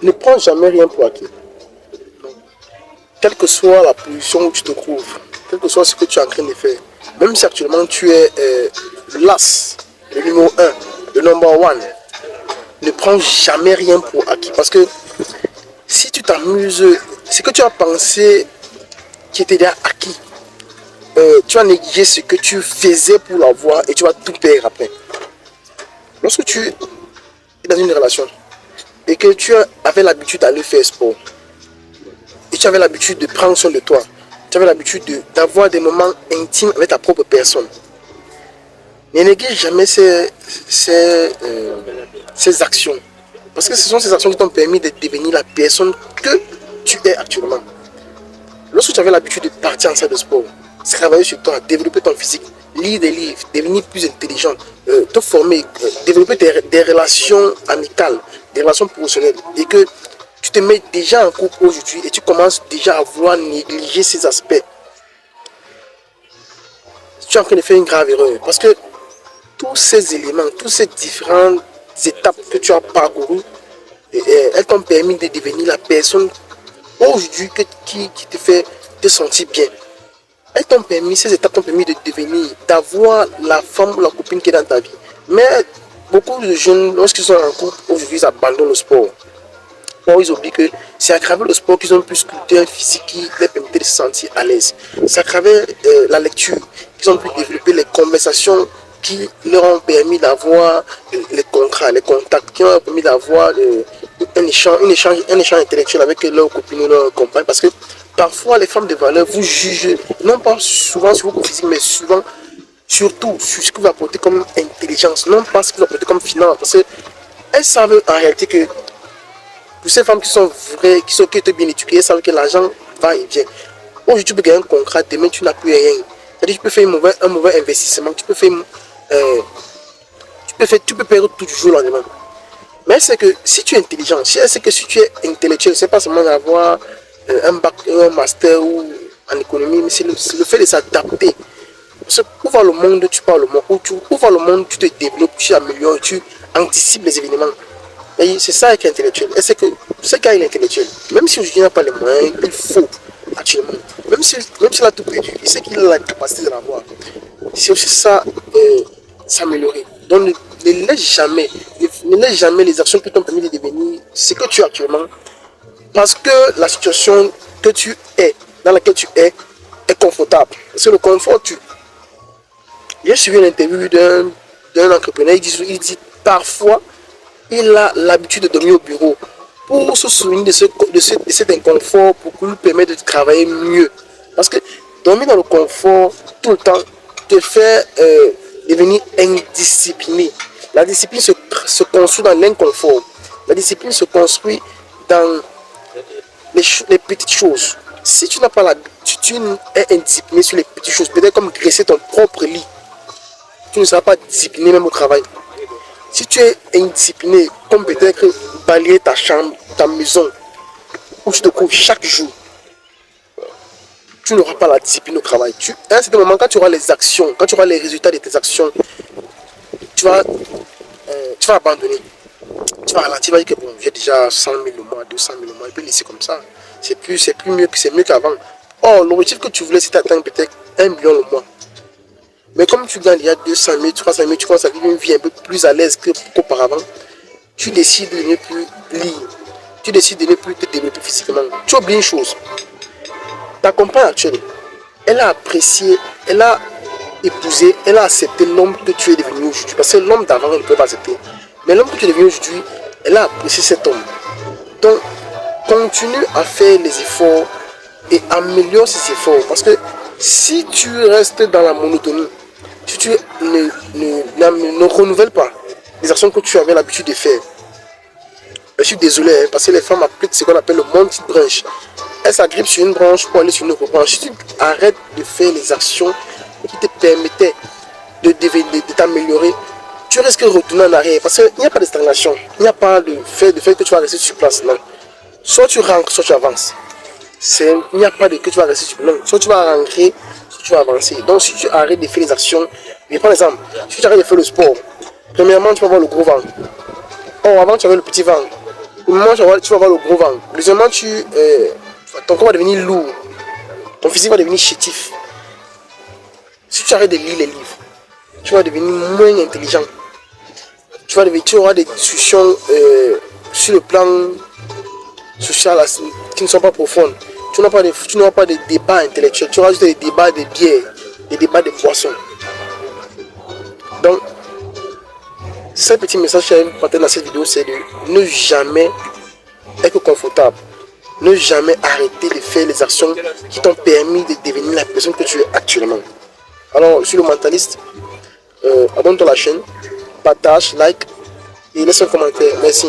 Ne prends jamais rien pour acquis. Quelle que soit la position où tu te trouves, quel que soit ce que tu es en train de faire, même si actuellement tu es l'as, le numéro un, le number one, ne prends jamais rien pour acquis. Parce que si tu t'amuses, ce que tu as pensé qui était déjà acquis, tu vas négliger ce que tu faisais pour l'avoir et tu vas tout perdre après. Lorsque tu es dans une relation et que tu avais l'habitude d'aller faire sport, et tu avais l'habitude de prendre soin de toi, tu avais l'habitude d'avoir des moments intimes avec ta propre personne, ne néglige jamais ces actions. Parce que ce sont ces actions qui t'ont permis de devenir la personne que tu es actuellement. Lorsque tu avais l'habitude de partir en salle de sport, travailler sur toi, développer ton physique, lire des livres, devenir plus intelligent, te former, développer des relations amicales, des relations professionnelles, et que tu te mets déjà en couple aujourd'hui et tu commences déjà à vouloir négliger ces aspects, tu es en train de faire une grave erreur. Parce que tous ces éléments, toutes ces différentes étapes que tu as parcourues, elles t'ont permis de devenir la personne aujourd'hui qui te fait te sentir bien. Ces étapes t'ont permis de devenir, d'avoir la femme ou la copine qui est dans ta vie. Mais beaucoup de jeunes, lorsqu'ils sont en couple, aujourd'hui, ils abandonnent le sport. Or, ils oublient que c'est à travers le sport qu'ils ont pu sculpter un physique qui leur permettait de se sentir à l'aise. C'est à travers la lecture qu'ils ont pu développer les conversations qui leur ont permis d'avoir les contrats, les contacts, qui leur ont permis d'avoir un échange intellectuel avec leurs copines ou leurs compagnes. Parce que parfois, les femmes de valeur vous jugent, non pas souvent sur votre physique, mais souvent, surtout sur ce que vous apportez comme intelligence, non pas ce que vous apportez comme finance. Parce qu'elles savent en réalité que pour ces femmes qui sont vraies, qui étaient bien éduquées, elles savent que l'argent va et vient. Aujourd'hui, tu peux gagner un contrat, demain, tu n'as plus rien. C'est-à-dire, tu peux faire un mauvais investissement, tu peux perdre tout du jour au lendemain. Mais c'est que si tu es intelligent, c'est que si tu es intellectuel, c'est pas seulement d'avoir un bac, un master ou en économie, mais c'est le fait de s'adapter. Parce que pour voir le monde, tu parles le monde. Pour voir le monde, tu te développes, tu améliores, tu anticipes les événements. C'est ça qui est intellectuel. Et c'est que ce gars est intellectuel. Même si aujourd'hui n'a pas les moyens, il faut actuellement. Même s'il a tout perdu, il sait qu'il a la capacité de l'avoir. C'est aussi ça, s'améliorer. Donc ne laisse jamais les actions qui t'ont permis de devenir ce que tu es actuellement. Parce que la situation que tu es, dans laquelle tu es confortable. Parce que le confort, j'ai suivi une interview d'un entrepreneur, il dit parfois, il a l'habitude de dormir au bureau pour se souvenir de cet inconfort, pour lui permettre de travailler mieux. Parce que dormir dans le confort tout le temps te fait devenir indiscipliné. La discipline se construit dans l'inconfort. La discipline se construit dans les petites choses. Si tu n'as pas l'habitude, tu es indiscipliné sur les petites choses, peut-être comme dresser ton propre lit, tu ne seras pas discipliné même au travail. Si tu es indiscipliné, comme peut-être balayer ta chambre, ta maison, où tu te couches chaque jour, tu n'auras pas la discipline au travail. À un certain moment, quand tu auras les actions, quand tu auras les résultats de tes actions, tu vas abandonner. Tu vas ralentir, tu vas dire que bon, j'ai déjà 100 000 le mois, 200 000 le mois, et puis laisser comme ça. C'est mieux qu'avant. Or, l'objectif que tu voulais, c'est d'atteindre peut-être 1 million le mois. Mais comme tu gagnes il y a 200 000, 300 000, tu commences à vivre une vie un peu plus à l'aise qu'auparavant, tu décides de ne plus lire, tu décides de ne plus te développer physiquement. Tu oublies une chose. Ta compagne actuelle, elle a apprécié, elle a épousé, elle a accepté l'homme que tu es devenu aujourd'hui. Parce que l'homme d'avant, elle ne peut pas accepter. Mais l'homme que tu es devenu aujourd'hui, elle a apprécié cet homme. Donc, continue à faire les efforts et améliore ces efforts. Parce que si tu restes dans la monotonie, si tu ne renouvelles pas les actions que tu avais l'habitude de faire, je suis désolé, parce que les femmes appliquent ce qu'on appelle le multi-branche. Elles s'agrippent sur une branche pour aller sur une autre branche. Si tu arrêtes de faire les actions qui te permettaient de t'améliorer, tu risques de retourner en arrière. Parce qu'il n'y a pas de stagnation. Il n'y a pas de fait que tu vas rester sur place. Non. Soit tu rentres, soit tu avances. Il n'y a pas de que tu vas rester sur place. Non. Soit tu vas rentrer, soit tu vas avancer. Donc si tu arrêtes de faire les actions, je prends l'exemple, si tu arrêtes de faire le sport, premièrement tu vas avoir le gros ventre. Or avant tu avais le petit ventre. Premièrement, tu vas avoir le gros ventre. Deuxièmement, ton corps va devenir lourd. Ton physique va devenir chétif. Si tu arrêtes de lire les livres, tu vas devenir moins intelligent. Tu auras des discussions sur le plan social qui ne sont pas profondes. Tu n'auras pas de débats intellectuels. Tu auras juste des débats de bière, des débats de boissons. Donc, ce petit message que je vais partager dans cette vidéo, c'est de ne jamais être confortable. Ne jamais arrêter de faire les actions qui t'ont permis de devenir la personne que tu es actuellement. Alors, je suis le mentaliste. Abonne-toi à la chaîne, partage, like et laisse un commentaire. Merci.